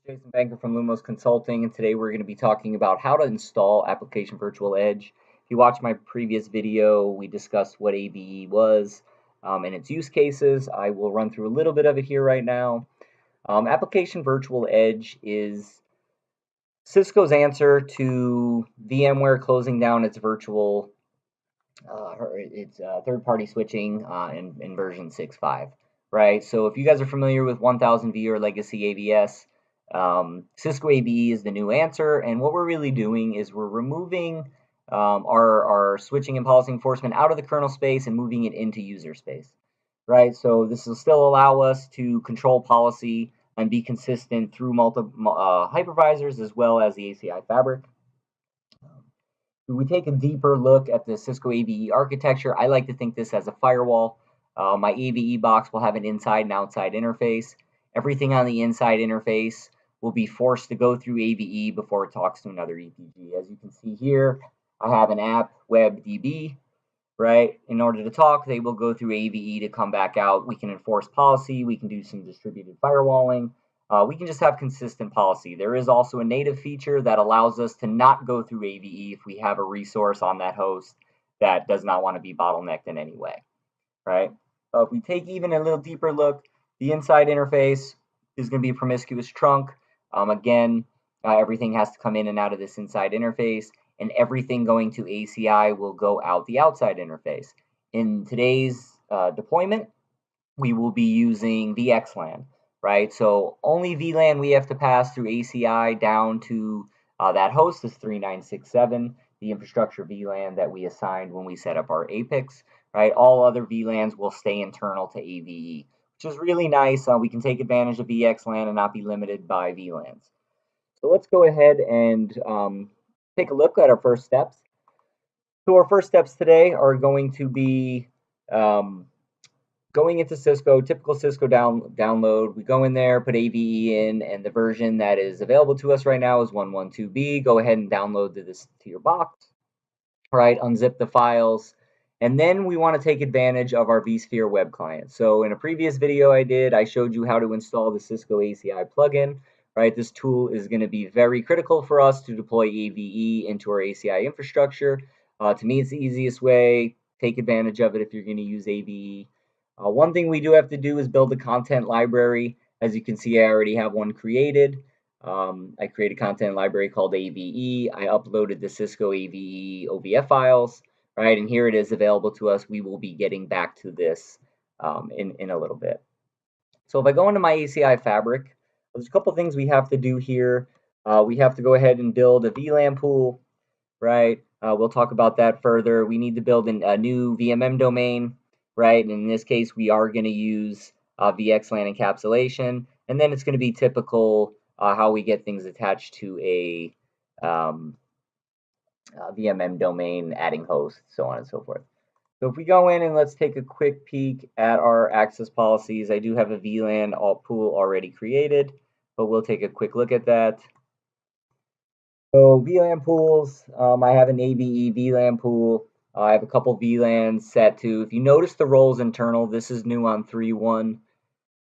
Jason Banker from Lumos Consulting, and today we're going to be talking about how to install Application Virtual Edge. If you watched my previous video, we discussed what AVE was and its use cases. I will run through a little bit of it here right now. Application Virtual Edge is Cisco's answer to VMware closing down its third-party switching in version 6.5, right? So if you guys are familiar with 1000V or legacy AVS, Cisco AVE is the new answer, and what we're really doing is we're removing our switching and policy enforcement out of the kernel space and moving it into user space, right? So this will still allow us to control policy and be consistent through multiple hypervisors as well as the ACI fabric. If we take a deeper look at the Cisco AVE architecture, I like to think this as a firewall. My AVE box will have an inside and outside interface. Everything on the inside interface will be forced to go through AVE before it talks to another EPG. As you can see here, I have an app web DB, right? In order to talk, they will go through AVE to come back out. We can enforce policy. We can do some distributed firewalling. We can just have consistent policy. There is also a native feature that allows us to not go through AVE if we have a resource on that host that does not want to be bottlenecked in any way, right? If we take even a little deeper look, the inside interface is going to be a promiscuous trunk. Everything has to come in and out of this inside interface, and everything going to ACI will go out the outside interface. In today's deployment, we will be using VXLAN. Right, so only VLAN we have to pass through ACI down to that host is 3967, the infrastructure VLAN that we assigned when we set up our APICs. Right, all other VLANs will stay internal to AVE, which is really nice. We can take advantage of VXLAN and not be limited by VLANs. So let's go ahead and take a look at our first steps. So our first steps today are going to be going into Cisco, typical Cisco download. We go in there, put AVE in, and the version that is available to us right now is 112B. Go ahead and download this to your box. All right, unzip the files. And then we want to take advantage of our vSphere web client. So in a previous video I showed you how to install the Cisco ACI plugin. Right, this tool is going to be very critical for us to deploy AVE into our ACI infrastructure. To me, it's the easiest way. Take advantage of it if you're going to use AVE. One thing we do have to do is build a content library. As you can see, I already have one created. I created a content library called AVE. I uploaded the Cisco AVE OVF files, right? And here it is available to us. We will be getting back to this in a little bit. So if I go into my ACI fabric, there's a couple things we have to do here. We have to go ahead and build a VLAN pool, right? We'll talk about that further. We need to build a new VMM domain. Right, and in this case, we are going to use VXLAN encapsulation, and then it's going to be typical how we get things attached to a VMM domain, adding hosts, so on and so forth. So if we go in and let's take a quick peek at our access policies, I do have a VLAN pool already created, but we'll take a quick look at that. So VLAN pools, I have an AVE VLAN pool. I have a couple VLANs set to, if you notice the roles internal, this is new on 3.1.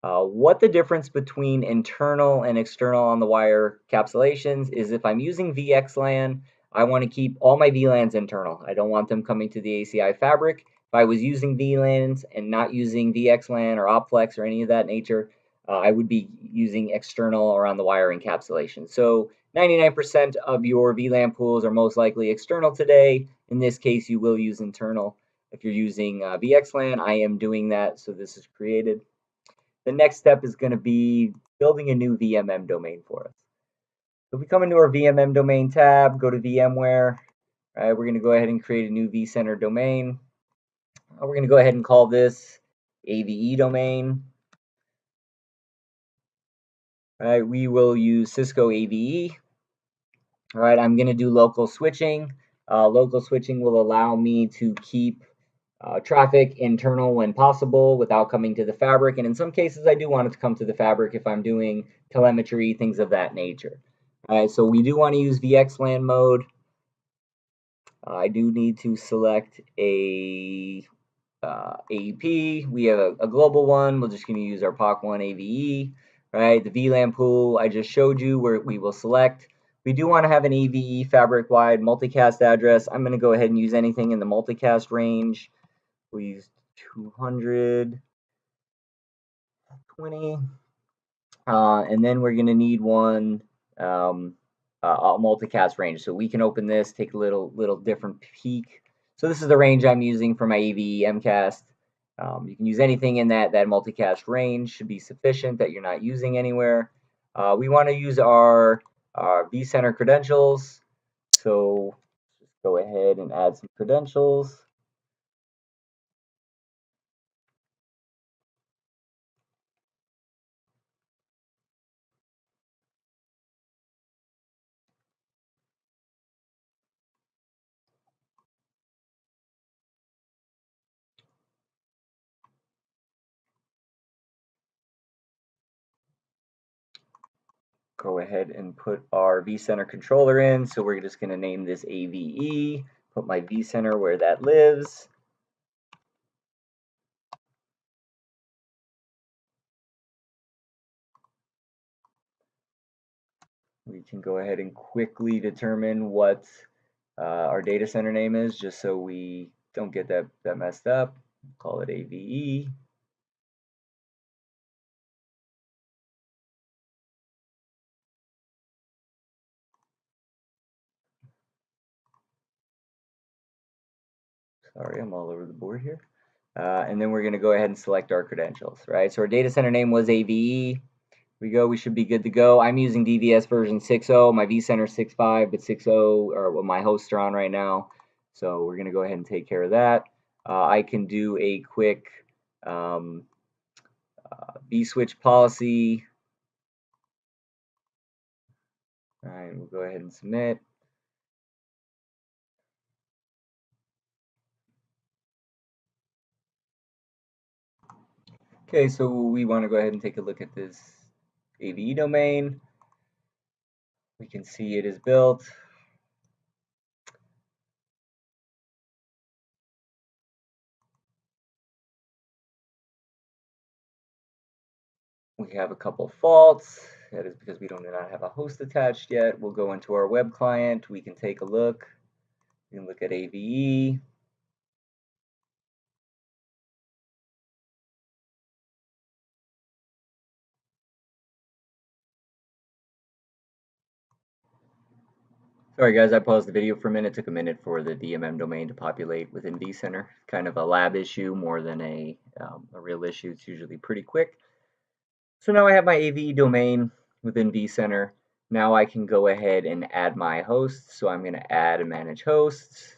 What the difference between internal and external on the wire encapsulations is if I'm using VXLAN, I want to keep all my VLANs internal. I don't want them coming to the ACI fabric. If I was using VLANs and not using VXLAN or Opflex or any of that nature, I would be using external or on the wire encapsulation. So 99% of your VLAN pools are most likely external today. In this case, you will use internal. If you're using VXLAN, I am doing that, so this is created. The next step is going to be building a new VMM domain for us. So if we come into our VMM domain tab, go to VMware, right, we're going to go ahead and create a new vCenter domain. We're going to go ahead and call this AVE domain. All right, we will use Cisco AVE. All right, I'm going to do local switching. Local switching will allow me to keep traffic internal when possible without coming to the fabric. And in some cases, I do want it to come to the fabric if I'm doing telemetry, things of that nature. All right, so we do want to use VXLAN mode. I do need to select a AEP. We have a global one. We're just going to use our POC1 AVE. right? The VLAN pool I just showed you where we will select. We do want to have an AVE fabric-wide multicast address. I'm going to go ahead and use anything in the multicast range. We'll use 220. And then we're going to need one a multicast range. So we can open this, take a little different peek. So this is the range I'm using for my AVE MCast. You can use anything in that multicast range, should be sufficient that you're not using anywhere. We want to use our vCenter credentials. So just go ahead and add some credentials. Go ahead and put our vCenter controller in. So we're just going to name this AVE, put my vCenter where that lives. We can go ahead and quickly determine what our data center name is, just so we don't get that messed up. Call it AVE. Sorry, I'm all over the board here. And then we're going to go ahead and select our credentials, right? So our data center name was AVE. We should be good to go. I'm using DVS version 6.0. My vCenter 6.5, but 6.0 are what my hosts are on right now. So we're going to go ahead and take care of that. I can do a quick vSwitch policy. All right, we'll go ahead and submit. Okay, so we want to go ahead and take a look at this AVE domain. We can see it is built. We have a couple faults. That is because we do not have a host attached yet. We'll go into our web client. We can take a look. We can look at AVE. Sorry guys, I paused the video for a minute. It took a minute for the DMM domain to populate within vCenter. Kind of a lab issue more than a real issue. It's usually pretty quick. So now I have my AVE domain within vCenter. Now I can go ahead and add my hosts. So I'm going to add and manage hosts.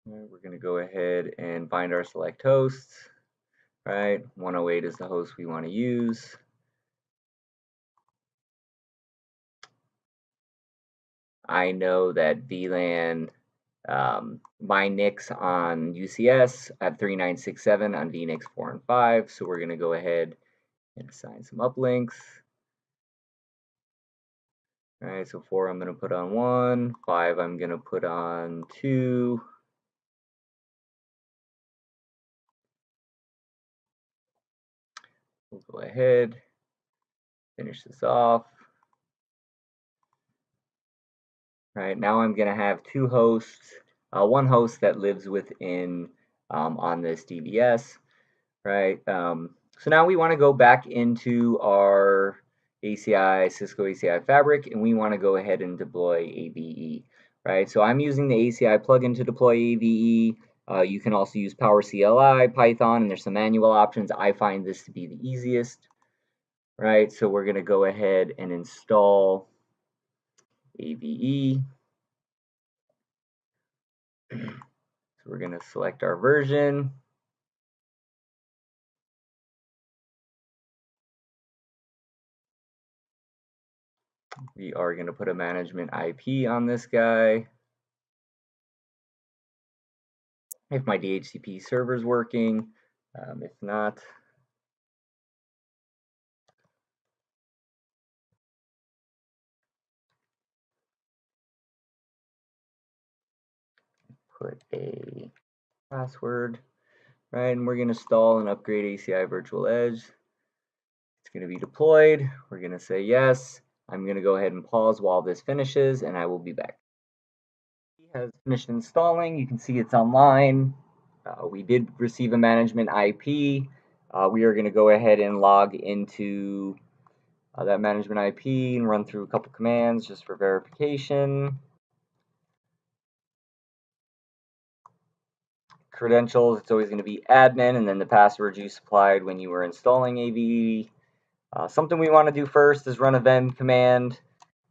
We're going to go ahead and find our select hosts. Right, 108 is the host we want to use. I know that VLAN, my NICs on UCS at 3967 on vNICs 4 and 5. So we're going to go ahead and assign some uplinks. All right, so 4 I'm going to put on 1, 5 I'm going to put on 2. We'll go ahead, finish this off. All right, now I'm going to have two hosts, one host that lives within on this DBS, right? So now we want to go back into our ACI, Cisco ACI Fabric, and we want to go ahead and deploy AVE, right? So I'm using the ACI plugin to deploy AVE. You can also use PowerCLI, Python, and there's some manual options. I find this to be the easiest, right? So we're going to go ahead and install AVE. So we're going to select our version. We are going to put a management IP on this guy. If my DHCP server is working, if not, put a password, right? And we're going to install and upgrade ACI Virtual Edge. going to be deployed. We're going to say yes. I'm going to go ahead and pause while this finishes, and I will be back. It has finished installing. You can see it's online. We did receive a management IP. We are going to go ahead and log into that management IP and run through a couple commands just for verification. Credentials, it's always going to be admin and then the password you supplied when you were installing AVE. Something we want to do first is run a vend command,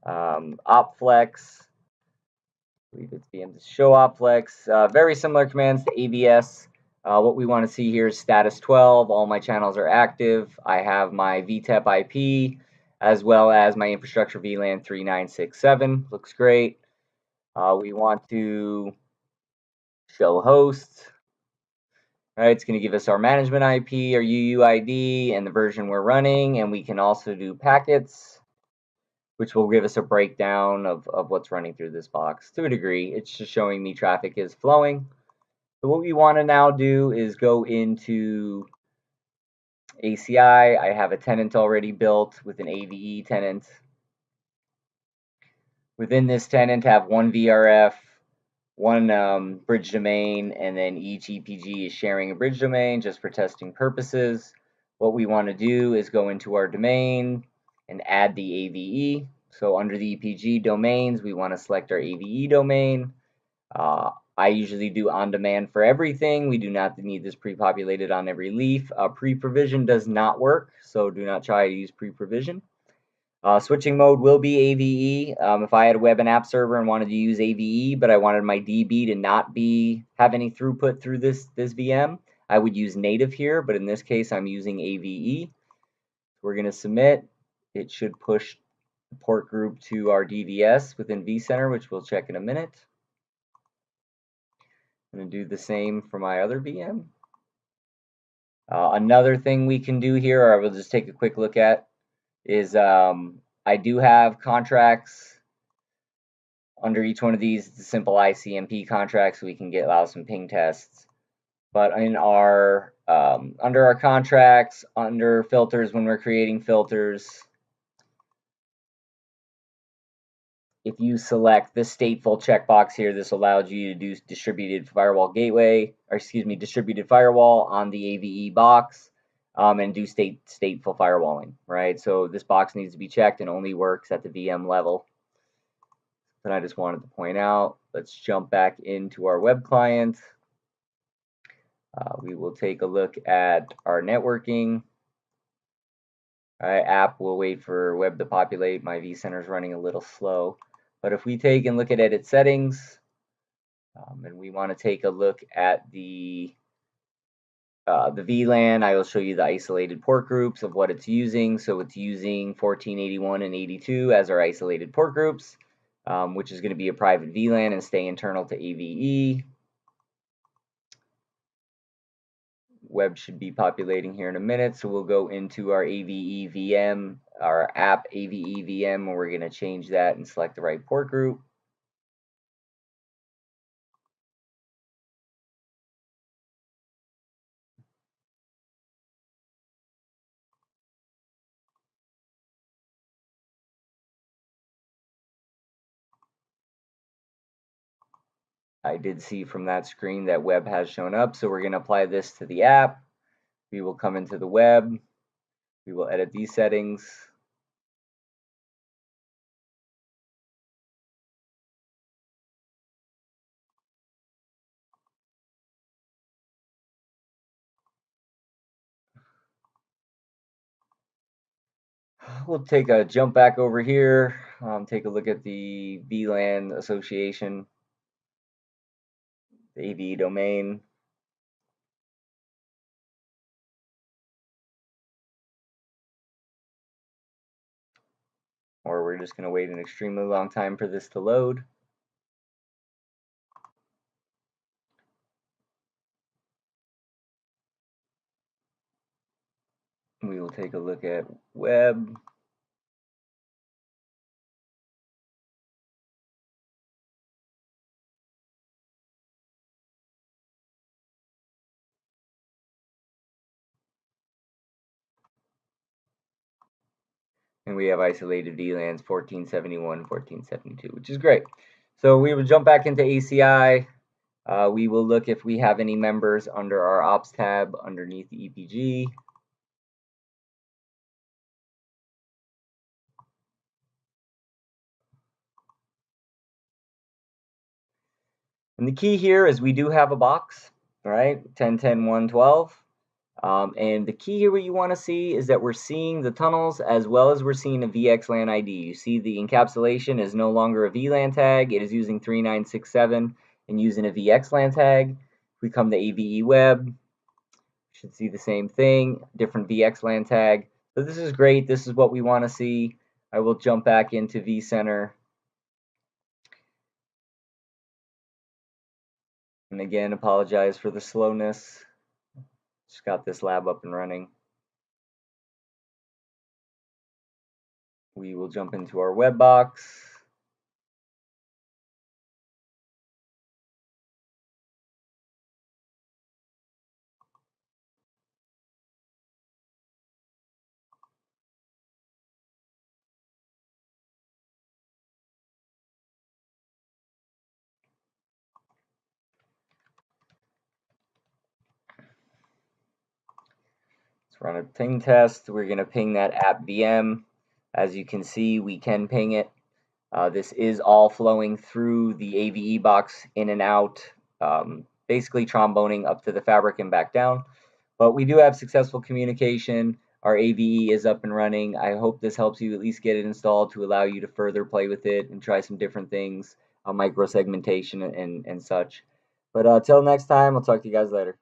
opflex. I believe it's VM to show opflex. Very similar commands to AVS. What we want to see here is status 12. All my channels are active. I have my VTEP IP as well as my infrastructure VLAN 3967. Looks great. We want to show host. All right, it's going to give us our management IP, our UUID, and the version we're running. And we can also do packets, which will give us a breakdown of what's running through this box to a degree. It's just showing me traffic is flowing. So what we want to now do is go into ACI. I have a tenant already built with an AVE tenant. Within this tenant, have one VRF, one bridge domain, and then each EPG is sharing a bridge domain just for testing purposes. What we want to do is go into our domain and add the AVE. So under the EPG domains, we want to select our AVE domain. I usually do on demand for everything. We do not need this pre-populated on every leaf. Pre-provision does not work, so do not try to use pre-provision. Switching mode will be AVE. If I had a web and app server and wanted to use AVE, but I wanted my DB to not have any throughput through this VM, I would use native here, but in this case, I'm using AVE. We're going to submit. It should push the port group to our DVS within vCenter, which we'll check in a minute. I'm going to do the same for my other VM. Another thing we can do here, or I will just take a quick look at, is I do have contracts under each one of these. It's a simple ICMP contract, so we can allow some ping tests. But in our under our contracts, under filters, when we're creating filters, if you select this stateful checkbox here, this allows you to do distributed firewall gateway, or excuse me, distributed firewall on the AVE box, and do stateful firewalling, right? So this box needs to be checked and only works at the VM level. And I just wanted to point out, let's jump back into our web client. We will take a look at our networking. All right, app will wait for web to populate. My vCenter is running a little slow. But if we take and look at edit settings, and we want to take a look at the VLAN, I will show you the isolated port groups of what it's using. So it's using 1481 and 82 as our isolated port groups, which is going to be a private VLAN and stay internal to AVE. Web should be populating here in a minute, so we'll go into our AVE VM, our app AVE VM, and we're going to change that and select the right port group. I did see from that screen that web has shown up, so we're going to apply this to the app. We will come into the web. We will edit these settings. We'll take a jump back over here, take a look at the VLAN association, the AVE domain. Or we're just going to wait an extremely long time for this to load. We will take a look at web. And we have isolated VLANs 1471, 1472, which is great. So we will jump back into ACI. We will look if we have any members under our Ops tab underneath the EPG. And the key here is we do have a box, right? 10.10.1.12. And the key here, what you want to see is that we're seeing the tunnels as well as we're seeing a VXLAN ID. You see the encapsulation is no longer a VLAN tag. It is using 3967 and using a VXLAN tag. If we come to AVE Web, you should see the same thing, different VXLAN tag. So this is great. This is what we want to see. I will jump back into vCenter. And again, apologize for the slowness. Just got this lab up and running. We will jump into our web box. Let's run a ping test. We're going to ping that app VM. As you can see, we can ping it. This is all flowing through the AVE box in and out, basically tromboning up to the fabric and back down. But we do have successful communication. Our AVE is up and running. I hope this helps you at least get it installed to allow you to further play with it and try some different things, micro segmentation and such. But till next time, I'll talk to you guys later.